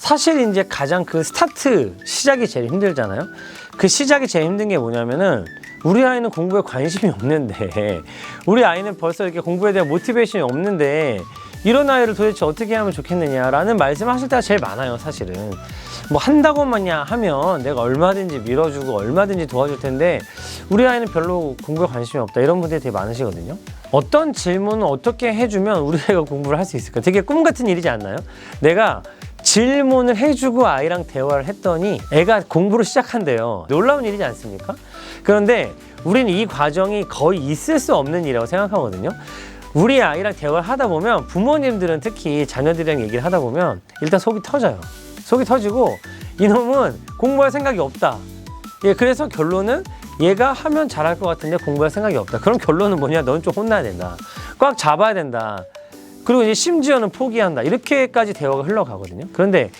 사실 이제 가장 그 스타트, 시작이 제일 힘들잖아요. 그 시작이 제일 힘든 게 뭐냐면은 우리 아이는 공부에 관심이 없는데, 우리 아이는 벌써 이렇게 공부에 대한 모티베이션이 없는데 이런 아이를 도대체 어떻게 하면 좋겠느냐라는 말씀하실 때가 제일 많아요. 사실은 뭐 한다고만야 하면 내가 얼마든지 밀어주고 얼마든지 도와줄 텐데 우리 아이는 별로 공부에 관심이 없다, 이런 분들이 되게 많으시거든요. 어떤 질문을 어떻게 해주면 우리 아이가 공부를 할 수 있을까? 되게 꿈 같은 일이지 않나요? 내가 질문을 해주고 아이랑 대화를 했더니 애가 공부를 시작한대요. 놀라운 일이지 않습니까? 그런데 우리는 이 과정이 거의 있을 수 없는 일이라고 생각하거든요. 우리 아이랑 대화를 하다 보면, 부모님들은 특히 자녀들이랑 얘기를 하다 보면 일단 속이 터져요. 속이 터지고 이놈은 공부할 생각이 없다. 예, 그래서 결론은 얘가 하면 잘할 것 같은데 공부할 생각이 없다. 그럼 결론은 뭐냐? 넌 좀 혼나야 된다. 꽉 잡아야 된다. 그리고 이제 심지어는 포기한다. 이렇게까지 대화가 흘러가거든요. 그런데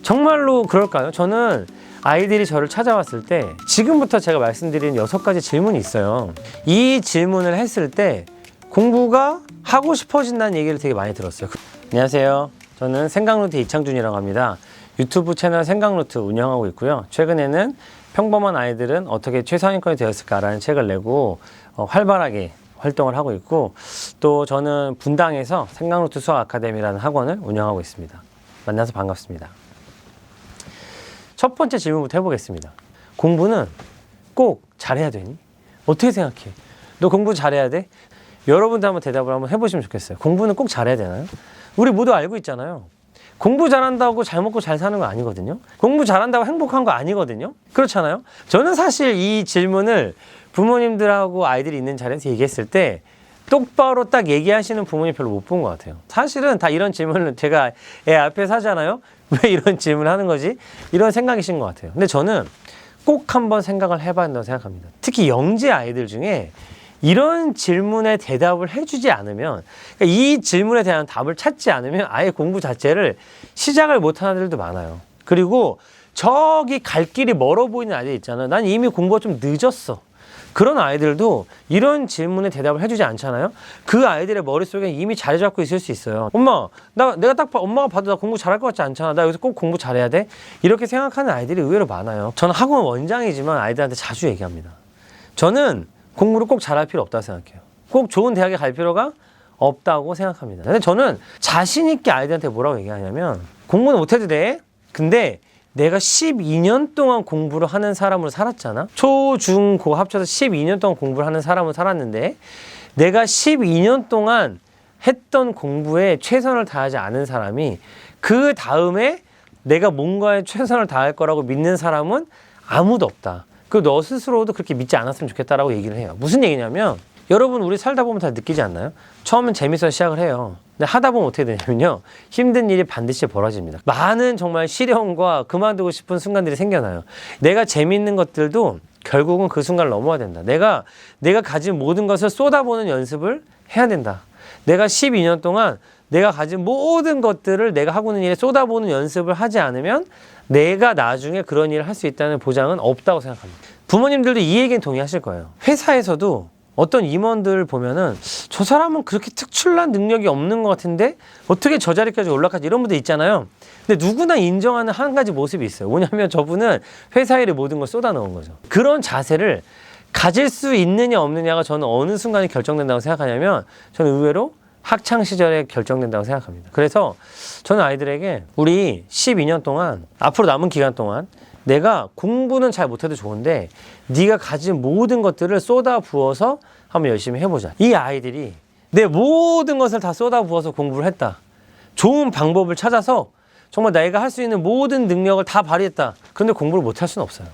정말로 그럴까요? 저는 아이들이 저를 찾아왔을 때 지금부터 제가 말씀드린 6가지 질문이 있어요. 이 질문을 했을 때 공부가 하고 싶어진다는 얘기를 되게 많이 들었어요. 안녕하세요. 저는 생각노트 이창준이라고 합니다. 유튜브 채널 생각노트 운영하고 있고요. 최근에는 평범한 아이들은 어떻게 최상위권이 되었을까라는 책을 내고 활발하게 활동을 하고 있고, 또 저는 분당에서 생각노트 수학 아카데미라는 학원을 운영하고 있습니다. 만나서 반갑습니다. 첫 번째 질문부터 해보겠습니다. 공부는 꼭 잘해야 되니? 어떻게 생각해? 너 공부 잘해야 돼? 여러분도 한번 대답을 한번 해보시면 좋겠어요. 공부는 꼭 잘해야 되나요? 우리 모두 알고 있잖아요. 공부 잘한다고 잘 먹고 잘 사는 거 아니거든요. 공부 잘한다고 행복한 거 아니거든요. 그렇잖아요. 저는 사실 이 질문을 부모님들하고 아이들이 있는 자리에서 얘기했을 때 똑바로 딱 얘기하시는 부모님 별로 못 본 것 같아요. 사실은 다 이런 질문을 제가 애 앞에서 하잖아요. 왜 이런 질문을 하는 거지? 이런 생각이신 것 같아요. 근데 저는 꼭 한번 생각을 해봐야 한다고 생각합니다. 특히 영재 아이들 중에 이런 질문에 대답을 해주지 않으면, 그러니까 이 질문에 대한 답을 찾지 않으면 아예 공부 자체를 시작을 못하는 아이들도 많아요. 그리고 저기 갈 길이 멀어 보이는 아이들 있잖아요. 난 이미 공부가 좀 늦었어. 그런 아이들도 이런 질문에 대답을 해주지 않잖아요. 그 아이들의 머릿속에 이미 자리 잡고 있을 수 있어요. 엄마, 내가 딱 엄마가 봐도 나 공부 잘할 것 같지 않잖아. 나 여기서 꼭 공부 잘해야 돼? 이렇게 생각하는 아이들이 의외로 많아요. 저는 학원 원장이지만 아이들한테 자주 얘기합니다. 저는 공부를 꼭 잘할 필요 없다고 생각해요. 꼭 좋은 대학에 갈 필요가 없다고 생각합니다. 근데 저는 자신 있게 아이들한테 뭐라고 얘기하냐면, 공부는 못해도 돼. 근데 내가 12년 동안 공부를 하는 사람으로 살았잖아. 초, 중, 고 합쳐서 12년 동안 공부를 하는 사람으로 살았는데, 내가 12년 동안 했던 공부에 최선을 다하지 않은 사람이 그 다음에 내가 뭔가에 최선을 다할 거라고 믿는 사람은 아무도 없다. 그 너 스스로도 그렇게 믿지 않았으면 좋겠다라고 얘기를 해요. 무슨 얘기냐면, 여러분 우리 살다 보면 다 느끼지 않나요? 처음엔 재밌어서 시작을 해요. 근데 하다 보면 어떻게 되냐면요, 힘든 일이 반드시 벌어집니다. 많은 정말 시련과 그만두고 싶은 순간들이 생겨나요. 내가 재밌는 것들도 결국은 그 순간을 넘어야 된다. 내가 가진 모든 것을 쏟아보는 연습을 해야 된다. 내가 12년 동안 내가 가진 모든 것들을 내가 하고 있는 일에 쏟아보는 연습을 하지 않으면 내가 나중에 그런 일을 할 수 있다는 보장은 없다고 생각합니다. 부모님들도 이 얘기는 동의하실 거예요. 회사에서도 어떤 임원들 보면은 저 사람은 그렇게 특출난 능력이 없는 것 같은데 어떻게 저 자리까지 올라가지, 이런 분들 있잖아요. 근데 누구나 인정하는 한 가지 모습이 있어요. 뭐냐면 저분은 회사 일에 모든 걸 쏟아넣은 거죠. 그런 자세를 가질 수 있느냐 없느냐가 저는 어느 순간에 결정된다고 생각하냐면, 저는 의외로 학창 시절에 결정된다고 생각합니다. 그래서 저는 아이들에게 우리 12년 동안, 앞으로 남은 기간 동안 내가 공부는 잘 못해도 좋은데 네가 가진 모든 것들을 쏟아 부어서 한번 열심히 해보자. 이 아이들이 내 모든 것을 다 쏟아 부어서 공부를 했다. 좋은 방법을 찾아서 정말 내가 할 수 있는 모든 능력을 다 발휘했다. 그런데 공부를 못할 수는 없어요.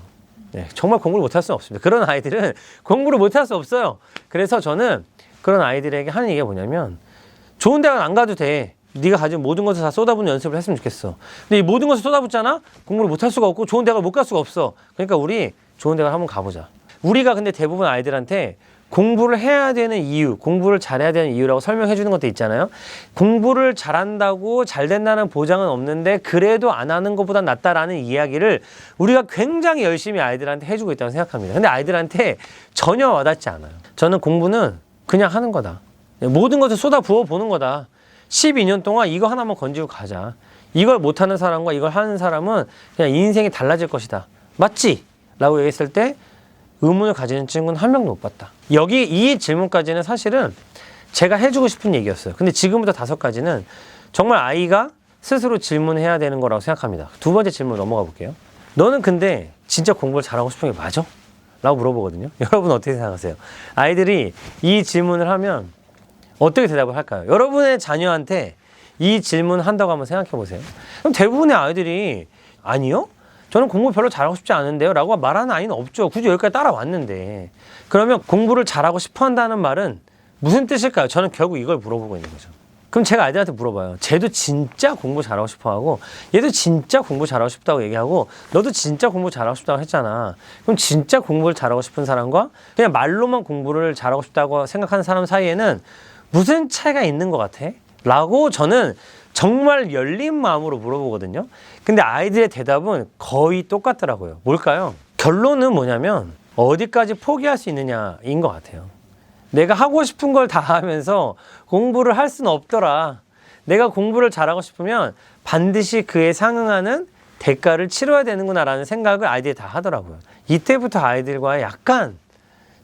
네, 정말 공부를 못할 수는 없습니다. 그런 아이들은 공부를 못할 수 없어요. 그래서 저는 그런 아이들에게 하는 얘기가 뭐냐면, 좋은 대학은 안 가도 돼. 네가 가진 모든 것을 다 쏟아붓는 연습을 했으면 좋겠어. 근데 이 모든 것을 쏟아붓잖아? 공부를 못할 수가 없고 좋은 대학을 못 갈 수가 없어. 그러니까 우리 좋은 대학을 한번 가보자. 우리가 근데 대부분 아이들한테 공부를 해야 되는 이유, 공부를 잘해야 되는 이유라고 설명해 주는 것도 있잖아요. 공부를 잘한다고 잘 된다는 보장은 없는데 그래도 안 하는 것보다 낫다라는 이야기를 우리가 굉장히 열심히 아이들한테 해주고 있다고 생각합니다. 근데 아이들한테 전혀 와닿지 않아요. 저는 공부는 그냥 하는 거다. 모든 것을 쏟아 부어 보는 거다. 12년 동안 이거 하나만 건지고 가자. 이걸 못하는 사람과 이걸 하는 사람은 그냥 인생이 달라질 것이다. 맞지? 라고 얘기했을 때 의문을 가지는 친구는 한 명도 못 봤다. 여기 이 질문까지는 사실은 제가 해주고 싶은 얘기였어요. 근데 지금부터 5가지는 정말 아이가 스스로 질문해야 되는 거라고 생각합니다. 2번째 질문 넘어가 볼게요. 너는 근데 진짜 공부를 잘하고 싶은 게 맞아? 라고 물어보거든요. 여러분 어떻게 생각하세요? 아이들이 이 질문을 하면 어떻게 대답을 할까요? 여러분의 자녀한테 이 질문을 한다고 한번 생각해 보세요. 그럼 대부분의 아이들이 아니요? 저는 공부 별로 잘하고 싶지 않은데요? 라고 말하는 아이는 없죠. 굳이 여기까지 따라왔는데. 그러면 공부를 잘하고 싶어 한다는 말은 무슨 뜻일까요? 저는 결국 이걸 물어보고 있는 거죠. 그럼 제가 아이들한테 물어봐요. 쟤도 진짜 공부 잘하고 싶어 하고 얘도 진짜 공부 잘하고 싶다고 얘기하고 너도 진짜 공부 잘하고 싶다고 했잖아. 그럼 진짜 공부를 잘하고 싶은 사람과 그냥 말로만 공부를 잘하고 싶다고 생각하는 사람 사이에는 무슨 차이가 있는 것 같아? 라고 저는 정말 열린 마음으로 물어보거든요. 근데 아이들의 대답은 거의 똑같더라고요. 뭘까요? 결론은 뭐냐면 어디까지 포기할 수 있느냐인 것 같아요. 내가 하고 싶은 걸 다 하면서 공부를 할 수는 없더라. 내가 공부를 잘하고 싶으면 반드시 그에 상응하는 대가를 치러야 되는구나라는 생각을 아이들이 다 하더라고요. 이때부터 아이들과의 약간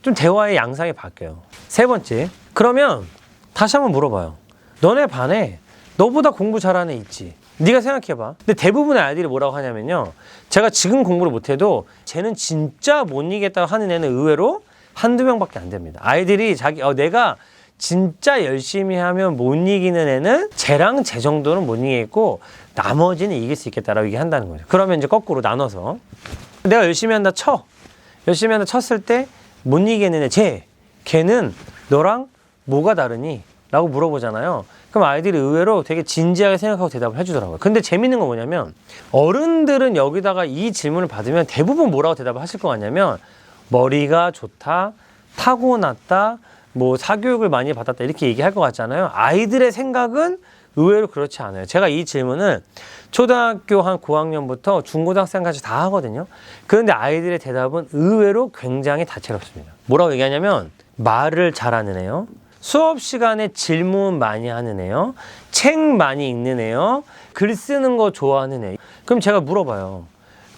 좀 대화의 양상이 바뀌어요. 3번째, 그러면 다시 한번 물어봐요. 너네 반에 너보다 공부 잘하는 애 있지? 네가 생각해봐. 근데 대부분의 아이들이 뭐라고 하냐면요. 제가 지금 공부를 못해도 쟤는 진짜 못 이기겠다고 하는 애는 의외로 한두 명밖에 안 됩니다. 아이들이 내가 진짜 열심히 하면 못 이기는 애는 쟤랑 쟤 정도는 못 이기겠고 나머지는 이길 수 있겠다라고 얘기한다는 거죠. 그러면 이제 거꾸로 나눠서 내가 열심히 한다 쳐. 열심히 한다 쳤을 때 못 이기는 애 걔는 너랑 뭐가 다르니? 라고 물어보잖아요. 그럼 아이들이 의외로 되게 진지하게 생각하고 대답을 해주더라고요. 근데 재밌는 건 뭐냐면 어른들은 여기다가 이 질문을 받으면 대부분 뭐라고 대답을 하실 것 같냐면 머리가 좋다, 타고났다, 뭐 사교육을 많이 받았다 이렇게 얘기할 것 같잖아요. 아이들의 생각은 의외로 그렇지 않아요. 제가 이 질문을 초등학교 한 고학년부터 중고등학생까지 다 하거든요. 그런데 아이들의 대답은 의외로 굉장히 다채롭습니다. 뭐라고 얘기하냐면 말을 잘하는 애요, 수업 시간에 질문 많이 하는 애요, 책 많이 읽는 애요, 글 쓰는 거 좋아하는 애. 그럼 제가 물어봐요.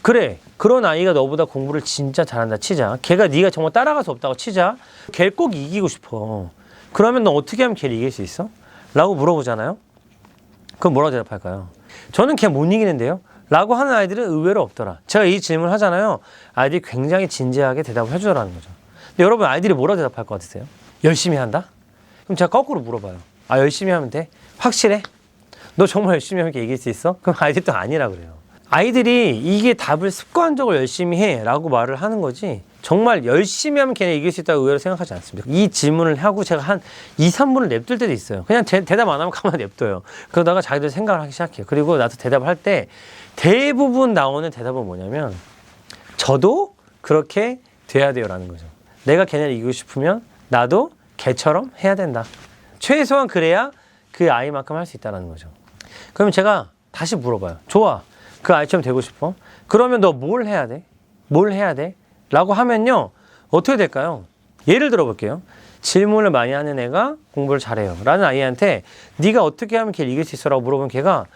그래, 그런 아이가 너보다 공부를 진짜 잘한다 치자. 걔가 네가 정말 따라갈 수 없다고 치자. 걔를 꼭 이기고 싶어. 그러면 너 어떻게 하면 걔를 이길 수 있어? 라고 물어보잖아요. 그럼 뭐라고 대답할까요? 저는 걔 못 이기는데요? 라고 하는 아이들은 의외로 없더라. 제가 이 질문을 하잖아요. 아이들이 굉장히 진지하게 대답을 해주라는 거죠. 근데 여러분 아이들이 뭐라고 대답할 것 같으세요? 열심히 한다? 그럼 제가 거꾸로 물어봐요. 아, 열심히 하면 돼? 확실해? 너 정말 열심히 하면 걔 이길 수 있어? 그럼 아이들이 또 아니라 그래요. 아이들이 이게 답을 습관적으로 열심히 해 라고 말을 하는 거지 정말 열심히 하면 걔네 이길 수 있다고 의외로 생각하지 않습니다. 이 질문을 하고 제가 한 2, 3분을 냅둘 때도 있어요. 그냥 대답 안 하면 가만히 냅둬요. 그러다가 자기들 생각을 하기 시작해요. 그리고 나도 대답을 할 때 대부분 나오는 대답은 뭐냐면 저도 그렇게 돼야 돼요 라는 거죠. 내가 걔네를 이기고 싶으면 나도 걔처럼 해야 된다. 최소한 그래야 그 아이만큼 할 수 있다는 거죠. 그러면 제가 다시 물어봐요. 좋아. 그 아이처럼 되고 싶어? 그러면 너 뭘 해야 돼? 뭘 해야 돼? 라고 하면요. 어떻게 될까요? 예를 들어 볼게요. 질문을 많이 하는 애가 공부를 잘해요. 라는 아이한테 네가 어떻게 하면 걔를 이길 수 있어? 라고 물어보면 걔가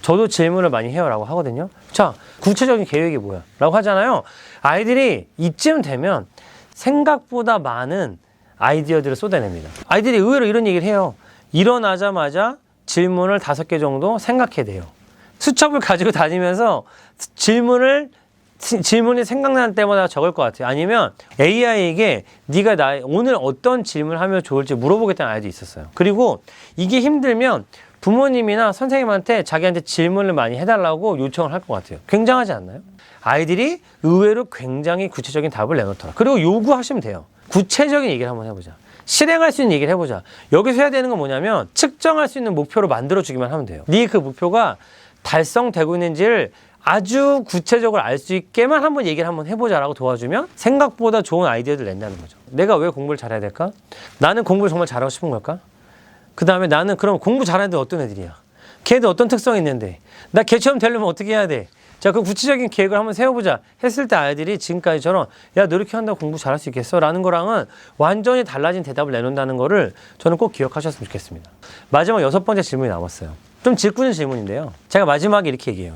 저도 질문을 많이 해요. 라고 하거든요. 자, 구체적인 계획이 뭐야? 라고 하잖아요. 아이들이 이쯤 되면 생각보다 많은 아이디어들을 쏟아냅니다. 아이들이 의외로 이런 얘기를 해요. 일어나자마자 질문을 5개 정도 생각해야 돼요. 수첩을 가지고 다니면서 질문이 생각나는 때마다 적을 것 같아요. 아니면 AI에게 네가 오늘 어떤 질문을 하면 좋을지 물어보겠다는 아이도 있었어요. 그리고 이게 힘들면 부모님이나 선생님한테 자기한테 질문을 많이 해달라고 요청을 할 것 같아요. 굉장하지 않나요? 아이들이 의외로 굉장히 구체적인 답을 내놓더라. 그리고 요구하시면 돼요. 구체적인 얘기를 한번 해보자. 실행할 수 있는 얘기를 해보자. 여기서 해야 되는 건 뭐냐면 측정할 수 있는 목표로 만들어주기만 하면 돼요. 네 그 목표가 달성되고 있는지를 아주 구체적으로 알 수 있게만 한번 얘기를 한번 해보자라고 도와주면 생각보다 좋은 아이디어를 낸다는 거죠. 내가 왜 공부를 잘해야 될까? 나는 공부를 정말 잘하고 싶은 걸까? 그 다음에 나는 그럼 공부 잘하는 애들 어떤 애들이야? 걔들 어떤 특성이 있는데? 나 걔처럼 되려면 어떻게 해야 돼? 자, 그 구체적인 계획을 한번 세워보자 했을 때 아이들이 지금까지처럼 야, 너 이렇게 한다고 공부 잘할 수 있겠어? 라는 거랑은 완전히 달라진 대답을 내놓는다는 거를 저는 꼭 기억하셨으면 좋겠습니다. 마지막 6번째 질문이 남았어요. 좀 질문은 질문인데요. 제가 마지막에 이렇게 얘기해요.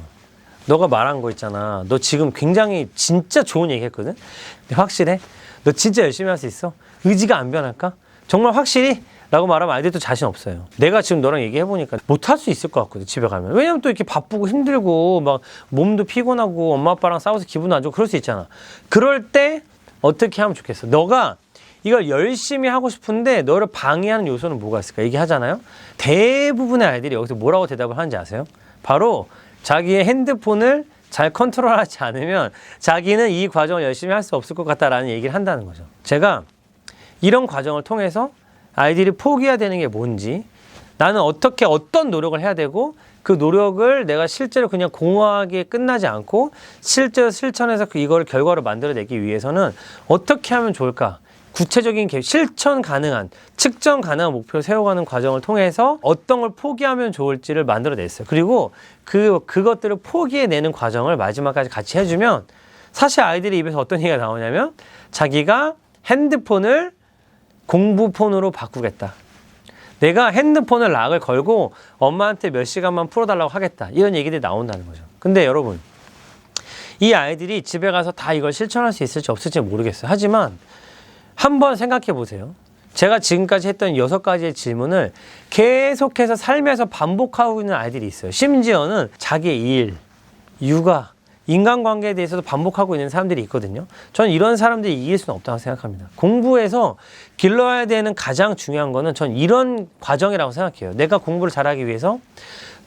너가 말한 거 있잖아. 너 지금 굉장히 진짜 좋은 얘기 했거든? 근데 확실해? 너 진짜 열심히 할 수 있어? 의지가 안 변할까? 정말 확실히? 라고 말하면 아이들도 자신 없어요. 내가 지금 너랑 얘기해보니까 못할 수 있을 것 같거든, 집에 가면. 왜냐면 또 이렇게 바쁘고 힘들고 막 몸도 피곤하고 엄마 아빠랑 싸워서 기분도 안 좋고 그럴 수 있잖아. 그럴 때 어떻게 하면 좋겠어? 너가 이걸 열심히 하고 싶은데 너를 방해하는 요소는 뭐가 있을까? 얘기하잖아요. 대부분의 아이들이 여기서 뭐라고 대답을 하는지 아세요? 바로 자기의 핸드폰을 잘 컨트롤하지 않으면 자기는 이 과정을 열심히 할 수 없을 것 같다라는 얘기를 한다는 거죠. 제가 이런 과정을 통해서 아이들이 포기해야 되는 게 뭔지, 나는 어떤 노력을 해야 되고 그 노력을 내가 실제로 그냥 공허하게 끝나지 않고 실제로 실천해서 이걸 결과로 만들어내기 위해서는 어떻게 하면 좋을까? 구체적인 실천 가능한, 측정 가능한 목표를 세워가는 과정을 통해서 어떤 걸 포기하면 좋을지를 만들어냈어요. 그리고 그것들을 포기해내는 과정을 마지막까지 같이 해주면 사실 아이들의 입에서 어떤 얘기가 나오냐면 자기가 핸드폰을 공부폰으로 바꾸겠다. 내가 핸드폰을 락을 걸고 엄마한테 몇 시간만 풀어달라고 하겠다. 이런 얘기들이 나온다는 거죠. 근데 여러분, 이 아이들이 집에 가서 다 이걸 실천할 수 있을지 없을지 모르겠어요. 하지만 한번 생각해 보세요. 제가 지금까지 했던 6가지의 질문을 계속해서 삶에서 반복하고 있는 아이들이 있어요. 심지어는 자기의 일, 육아, 인간관계에 대해서도 반복하고 있는 사람들이 있거든요. 저는 이런 사람들이 이길 수는 없다고 생각합니다. 공부에서 길러야 되는 가장 중요한 거는 전 이런 과정이라고 생각해요. 내가 공부를 잘하기 위해서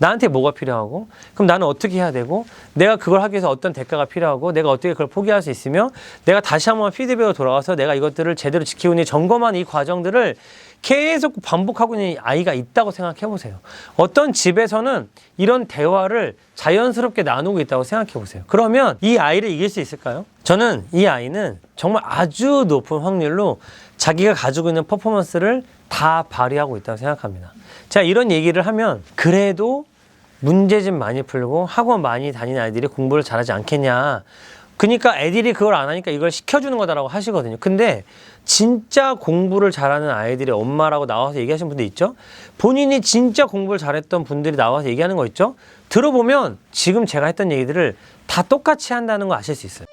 나한테 뭐가 필요하고, 그럼 나는 어떻게 해야 되고, 내가 그걸 하기 위해서 어떤 대가가 필요하고, 내가 어떻게 그걸 포기할 수 있으며, 내가 다시 한번 피드백으로 돌아와서 내가 이것들을 제대로 지키고 있는 점검하는 이 과정들을 계속 반복하고 있는 아이가 있다고 생각해 보세요. 어떤 집에서는 이런 대화를 자연스럽게 나누고 있다고 생각해 보세요. 그러면 이 아이를 이길 수 있을까요? 저는 이 아이는 정말 아주 높은 확률로 자기가 가지고 있는 퍼포먼스를 다 발휘하고 있다고 생각합니다. 제가 이런 얘기를 하면 그래도 문제집 많이 풀고 학원 많이 다니는 아이들이 공부를 잘하지 않겠냐. 그러니까 애들이 그걸 안 하니까 이걸 시켜주는 거다라고 하시거든요. 근데 진짜 공부를 잘하는 아이들의 엄마라고 나와서 얘기하시는 분들 있죠? 본인이 진짜 공부를 잘했던 분들이 나와서 얘기하는 거 있죠? 들어보면 지금 제가 했던 얘기들을 다 똑같이 한다는 거 아실 수 있어요.